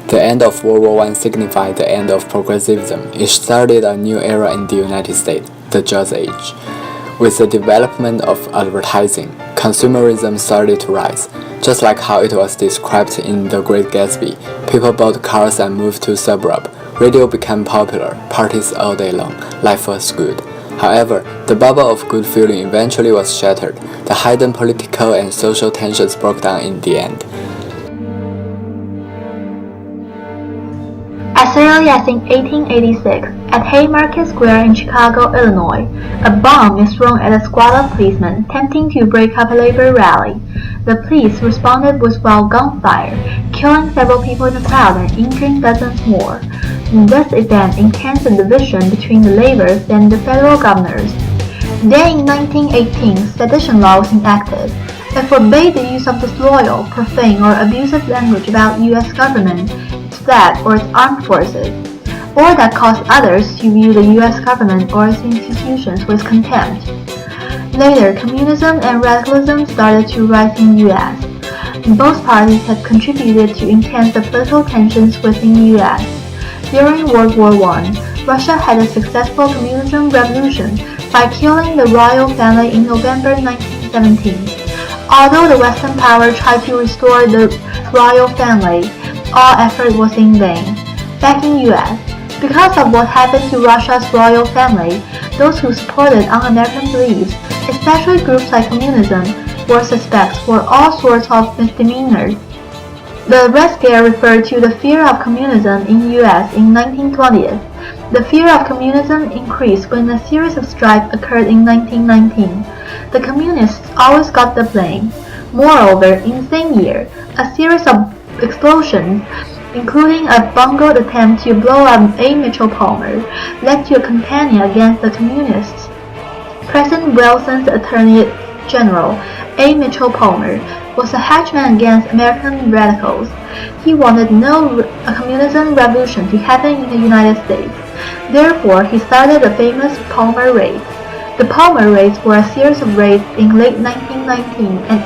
The end of World War I signified the end of progressivism. It started a new era in the United States, the Jazz Age. With the development of advertising, consumerism started to rise. Just like how it was described in The Great Gatsby, people bought cars and moved to suburbs. Radio became popular, parties all day long, life was good. However, the bubble of good feeling eventually was shattered. The hidden political and social tensions broke down in the end. As early as in 1886, at Haymarket Square in Chicago, Illinois, a bomb is thrown at a squad of policemen attempting to break up a labor rally. The police responded with wild gunfire, killing several people in the crowd and injuring dozens more. This event enhanced the division between the laborers and the federal governors. Then in 1918, sedition law was enacted. It forbade the use of disloyal, profane, or abusive language about U.S. government, its flag, or its armed forces, or that caused others to view the U.S. government or its institutions with contempt. Later, communism and radicalism started to rise in the U.S. Both parties had contributed to enhance the political tensions within the U.S. During World War I, Russia had a successful communism revolution by killing the royal family in November 1917. Although the Western power tried to restore the royal family, all effort was in vain. Back in the US, because of what happened to Russia's royal family, those who supported un-American beliefs, especially groups like communism, were suspects for all sorts of misdemeanors. The Red Scare referred to the fear of communism in the US in 1920s. The fear of communism increased when a series of strikes occurred in 1919. The communists always got the blame. Moreover, in the same year, a series of explosions, including a bungled attempt to blow up A. Mitchell Palmer, led to a campaign against the communists. President Wilson's Attorney General, A. Mitchell Palmer, was a henchman against American radicals. He wanted no communism revolution to happen in the United States. Therefore, he started the famous Palmer Raids. The Palmer Raids were a series of raids in late 1919 and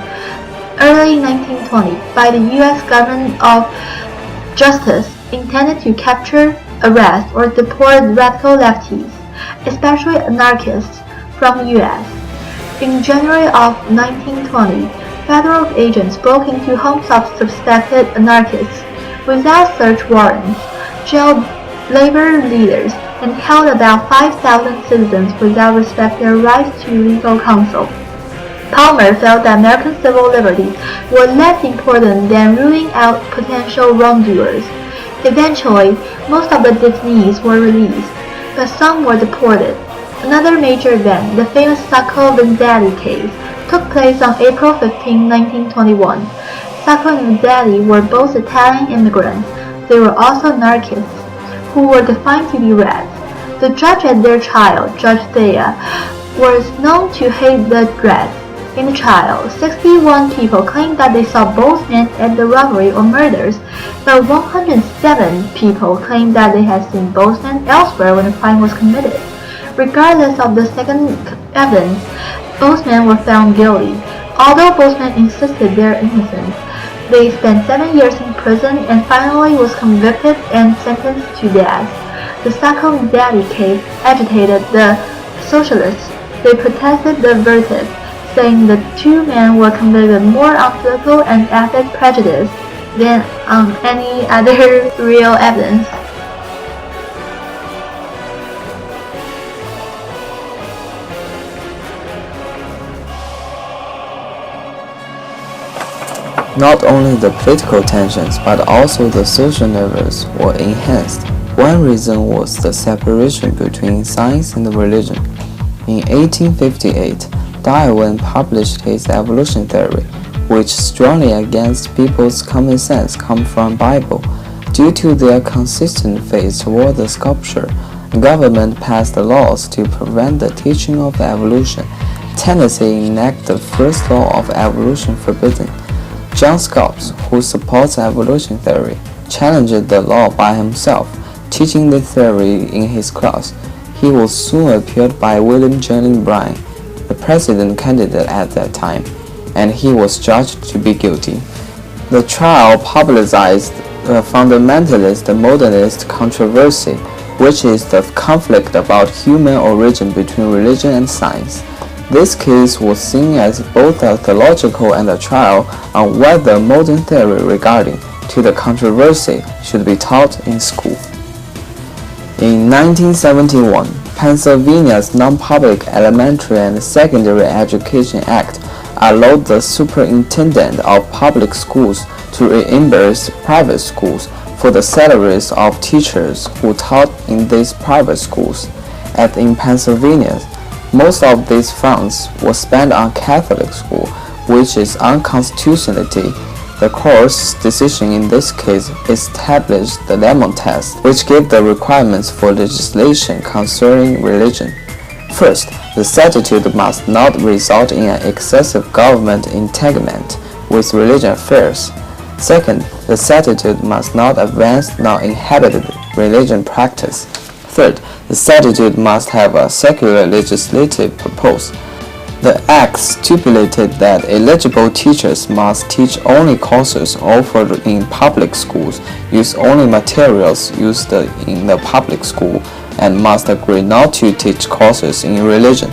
early 1920 by the U.S. Government of Justice intended to capture, arrest, or deport radical lefties, especially anarchists, from the U.S. In January of 1920, federal agents broke into homes of suspected anarchists without search warrants, jailed labor leaders, and held about 5,000 citizens without respect their rights to legal counsel. Palmer felt that American civil liberties were less important than ruling out potential wrongdoers. Eventually, most of the detainees were released, but some were deported. Another major event, the famous Sacco Vanzetti case, took place on April 15, 1921. Sacco and Vanzetti were both Italian immigrants. They were also anarchists, who were defined to be Reds. The judge at their trial, Judge Thea, was known to hate the Reds. In the trial, 61 people claimed that they saw both men at the robbery or murders, but 107 people claimed that they had seen both men elsewhere when the crime was committed. Regardless of the second evidence, both men were found guilty. Although both men insisted their innocence, they spent 7 years in prison and finally was convicted and sentenced to death. The Sacco Vanzetti case agitated the socialists. They protested the verdict, saying the two men were convicted more on political and ethnic prejudice than on any other real evidence. Not only the political tensions but also the social nerves were enhanced. One reason was the separation between science and religion. In 1858, Darwin published his evolution theory, which strongly against people's common sense come from Bible. Due to their consistent faith toward the sculpture, government passed laws to prevent the teaching of evolution. Tennessee enacted the first law of evolution forbidding. John Scopes, who supports evolution theory, challenged the law by himself, teaching the theory in his class. He was soon appealed by William Jennings Bryan, the president candidate at that time, and he was judged to be guilty. The trial publicized fundamentalist modernist controversy, which is the conflict about human origin between religion and science. This case was seen as both a theological and a trial on whether modern theory regarding to the controversy should be taught in school. In 1971, Pennsylvania's Non-Public Elementary and Secondary Education Act allowed the superintendent of public schools to reimburse private schools for the salaries of teachers who taught in these private schools. As in Pennsylvania, most of these funds were spent on Catholic school, which is unconstitutionality. The court's decision in this case established the Lemon Test, which gave the requirements for legislation concerning religion. First, the statute must not result in an excessive government entanglement with religion affairs. Second, the statute must not advance non-inhabited religion practice. Third, the statute must have a secular legislative purpose. The Act stipulated that eligible teachers must teach only courses offered in public schools, use only materials used in the public school, and must agree not to teach courses in religion.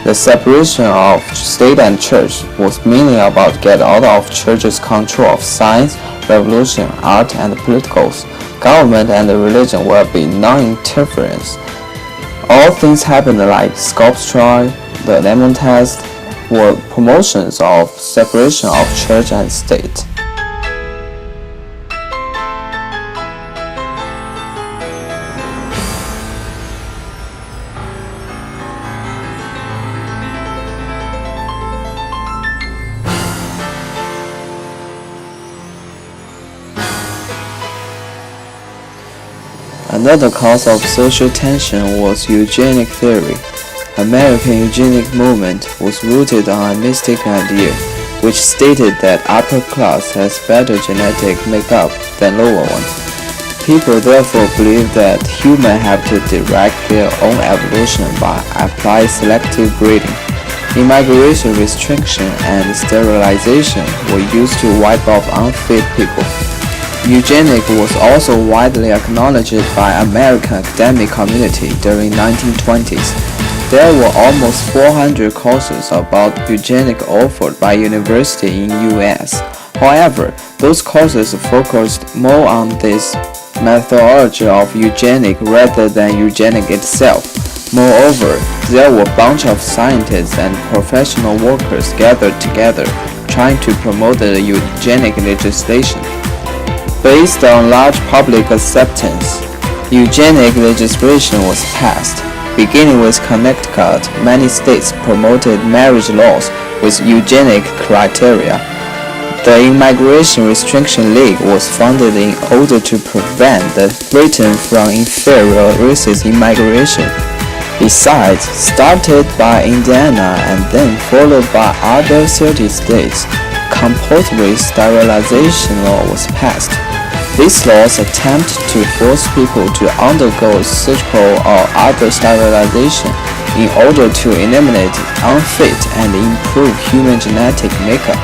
The separation of state and church was mainly about get out of church's control of science, revolution, art, and politicals. Government and religion will be non-interference. All things happened like Scopes trial, the Lemon Test, were promotions of separation of church and state. Another cause of social tension was eugenic theory. American eugenic movement was rooted on a mystic idea, which stated that upper class has better genetic makeup than lower one. People therefore believed that humans have to direct their own evolution by applying selective breeding. Immigration restriction and sterilization were used to wipe off unfit people. Eugenics was also widely acknowledged by American academic community during 1920s. There were almost 400 courses about eugenics offered by universities in U.S. However, those courses focused more on this methodology of eugenics rather than eugenics itself. Moreover, there were a bunch of scientists and professional workers gathered together, trying to promote the eugenic legislation. Based on large public acceptance, eugenic legislation was passed. Beginning with Connecticut, many states promoted marriage laws with eugenic criteria. The Immigration Restriction League was founded in order to prevent Britain from inferior racist immigration. Besides, started by Indiana and then followed by other 30 states, compulsory sterilization law was passed. These laws attempt to force people to undergo surgical or other sterilization in order to eliminate unfit and improve human genetic makeup.